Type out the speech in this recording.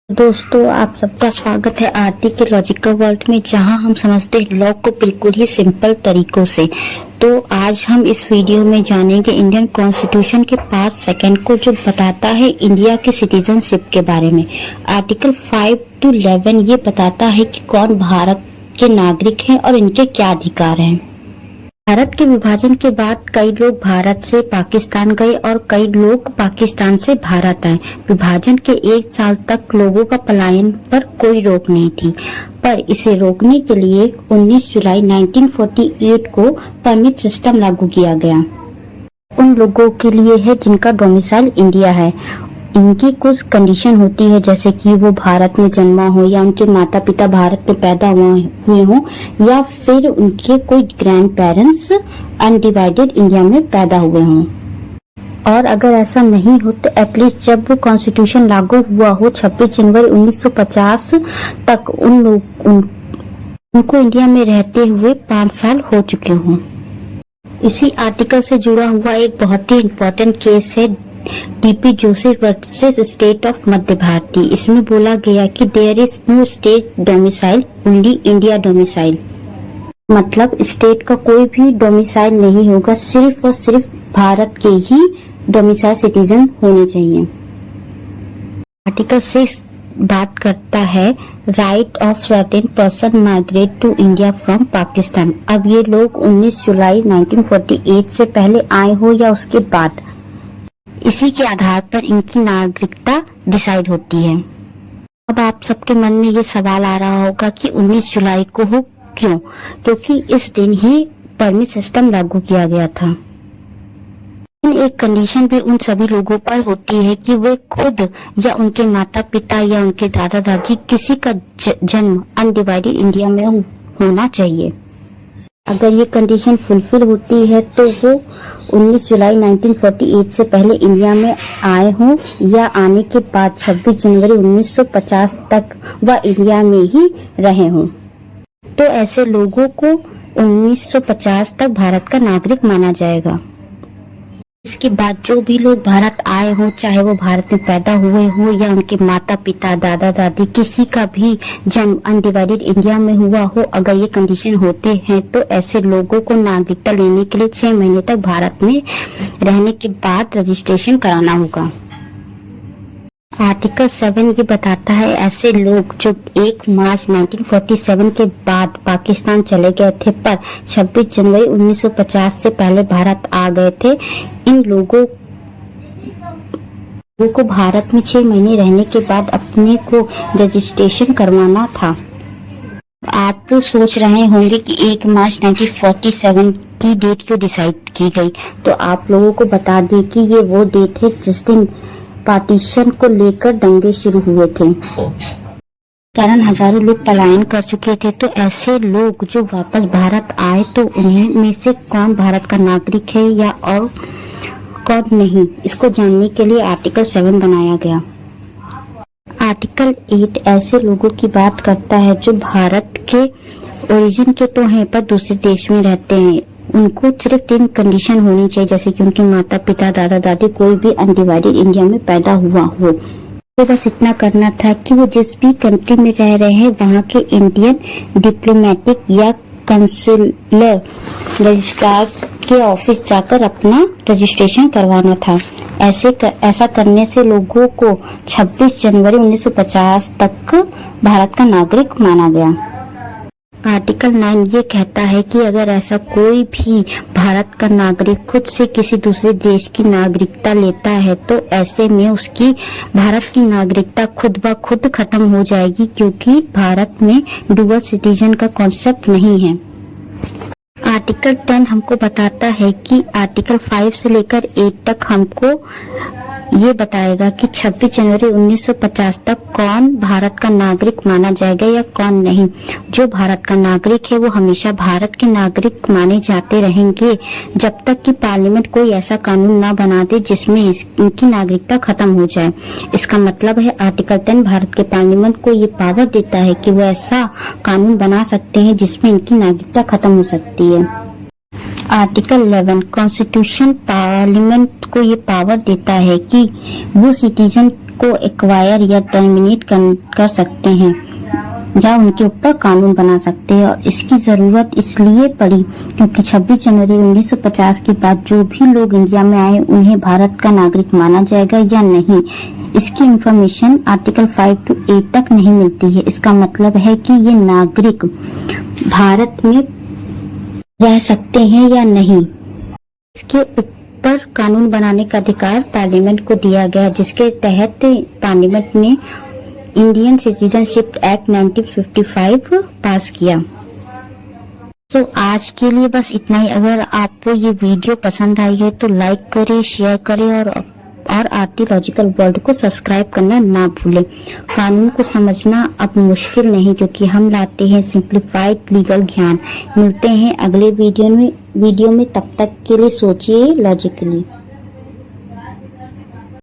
दोस्तों, आप सबका स्वागत है आरती के लॉजिकल वर्ल्ड में, जहां हम समझते हैं लॉ को बिल्कुल ही सिंपल तरीकों से। तो आज हम इस वीडियो में जानेंगे इंडियन कॉन्स्टिट्यूशन के पार्ट सेकंड को, जो बताता है इंडिया के सिटीजनशिप के बारे में। आर्टिकल 5 to 11 ये बताता है कि कौन भारत के नागरिक हैं और इनके क्या अधिकार हैं। भारत के विभाजन के बाद कई लोग भारत से पाकिस्तान गए और कई लोग पाकिस्तान से भारत आए। विभाजन के 1 साल तक लोगों का पलायन पर कोई रोक नहीं थी, पर इसे रोकने के लिए 19 जुलाई 1948 को परमिट सिस्टम लागू किया गया। उन लोगों के लिए है जिनका डोमिसाइल इंडिया है। इनकी कुछ कंडीशन होती है, जैसे कि वो भारत में जन्मा हो या उनके माता पिता भारत में पैदा हुए हो या फिर उनके कोई ग्रैंड पेरेंट्स अनडिवाइडेड इंडिया में पैदा हुए हों। और अगर ऐसा नहीं हो तो एटलीस्ट जब वो कॉन्स्टिट्यूशन लागू हुआ हो 26 जनवरी 1950 तक उनको इंडिया में रहते हुए 5 साल हो चुके हों। इसी आर्टिकल से जुड़ा हुआ एक बहुत ही इम्पोर्टेंट केस है DP Joshi versus state of Madhya Bharati. इसमें बोला गया कि there is no state domicile, only India domicile. मतलब स्टेट का कोई भी डोमिसाइल नहीं होगा, सिर्फ और सिर्फ भारत के ही डोमिसाइल सिटीजन होने चाहिए। आर्टिकल 6 बात करता है right of certain person migrate to India from Pakistan. अब ये लोग 19 जुलाई 1948 से पहले आए हो या उसके बाद, इसी के आधार पर इनकी नागरिकता डिसाइड होती है। अब आप सबके मन में ये सवाल आ रहा होगा कि 19 जुलाई को हो क्यों? क्योंकि इस दिन ही परमिट सिस्टम लागू किया गया था। एक कंडीशन भी उन सभी लोगों पर होती है कि वे खुद या उनके माता पिता या उनके दादा दादी किसी का जन्म अनडिवाइडेड इंडिया में होना चाहिए। अगर ये कंडीशन फुलफिल होती है तो वो 19 जुलाई 1948 से पहले इंडिया में आए हों या आने के बाद 26 जनवरी 1950 तक वह इंडिया में ही रहे हों, तो ऐसे लोगों को 1950 तक भारत का नागरिक माना जाएगा। इसके बाद जो भी लोग भारत आए हों, चाहे वो भारत में पैदा हुए हों या उनके माता पिता दादा दादी किसी का भी जन्म अनडिवाइडेड इंडिया में हुआ हो, अगर ये कंडीशन होते हैं तो ऐसे लोगों को नागरिकता लेने के लिए 6 महीने तक भारत में रहने के बाद रजिस्ट्रेशन कराना होगा। आर्टिकल 7 ये बताता है ऐसे लोग जो 1 मार्च 1947 के बाद पाकिस्तान चले गए थे पर 26 जनवरी 1950 से पहले भारत आ गए थे, इन लोगों को भारत में 6 महीने रहने के बाद अपने को रजिस्ट्रेशन करवाना था। आप सोच रहे होंगे कि 1 मार्च 1947 की डेट क्यों डिसाइड की गई, तो आप लोगों को बता दें कि ये वो डेट है जिस दिन पार्टीशन को लेकर दंगे शुरू हुए थे, कारण हजारों लोग पलायन कर चुके थे। तो ऐसे लोग जो वापस भारत आए, तो उन्हीं में से कौन भारत का नागरिक है या और कौन नहीं, इसको जानने के लिए आर्टिकल 7 बनाया गया। आर्टिकल 8 ऐसे लोगों की बात करता है जो भारत के ओरिजिन के तो हैं पर दूसरे देश में रहते हैं। उनको सिर्फ 3 कंडीशन होनी चाहिए, जैसे कि उनके माता पिता दादा दादी कोई भी अनडिवाइडेड इंडिया में पैदा हुआ हो। तो बस इतना करना था कि वो जिस भी कंट्री में रह रहे हैं वहाँ के इंडियन डिप्लोमेटिक या कंसुलर रजिस्ट्रार के ऑफिस जाकर अपना रजिस्ट्रेशन करवाना था। ऐसा करने से लोगों को 26 जनवरी 1950 तक भारत का नागरिक माना गया। आर्टिकल 9 ये कहता है कि अगर ऐसा कोई भी भारत का नागरिक खुद से किसी दूसरे देश की नागरिकता लेता है तो ऐसे में उसकी भारत की नागरिकता खुद ब खुद खत्म हो जाएगी, क्योंकि भारत में डुअल सिटीजन का कॉन्सेप्ट नहीं है। आर्टिकल 10 हमको बताता है कि आर्टिकल 5 से लेकर 8 तक हमको ये बताएगा कि 26 जनवरी 1950 तक कौन भारत का नागरिक माना जाएगा या कौन नहीं। जो भारत का नागरिक है वो हमेशा भारत के नागरिक माने जाते रहेंगे जब तक कि पार्लियामेंट कोई ऐसा कानून ना बना दे जिसमें इनकी नागरिकता खत्म हो जाए। इसका मतलब है आर्टिकल 10 भारत के पार्लियामेंट को ये पावर देता है कि वो ऐसा कानून बना सकते हैं जिसमें इनकी नागरिकता खत्म हो सकती है। आर्टिकल 11 कॉन्स्टिट्यूशन पार्लियामेंट को ये पावर देता है कि वो सिटीजन को एक्वायर या टर्मिनेट कर सकते हैं या उनके ऊपर कानून बना सकते हैं। और इसकी जरूरत इसलिए पड़ी क्योंकि 26 जनवरी 1950 के बाद जो भी लोग इंडिया में आए उन्हें भारत का नागरिक माना जाएगा या नहीं, इसकी इंफॉर्मेशन आर्टिकल 5 to 8 तक नहीं मिलती है। इसका मतलब है कि ये नागरिक भारत में रह सकते हैं या नहीं। इसके ऊपर कानून बनाने का अधिकार पार्लियामेंट को दिया गया, जिसके तहत पार्लियामेंट ने इंडियन सिटीजनशिप एक्ट 1955 पास किया। सो आज के लिए बस इतना ही। अगर आपको ये वीडियो पसंद आई है तो लाइक करें, शेयर करें और आरटी लॉजिकल वर्ल्ड को सब्सक्राइब करना ना भूलें। कानून को समझना अब मुश्किल नहीं, क्योंकि हम लाते हैं सिंप्लीफाइड लीगल ज्ञान। मिलते हैं अगले वीडियो में। तब तक के लिए सोचिए लॉजिकली।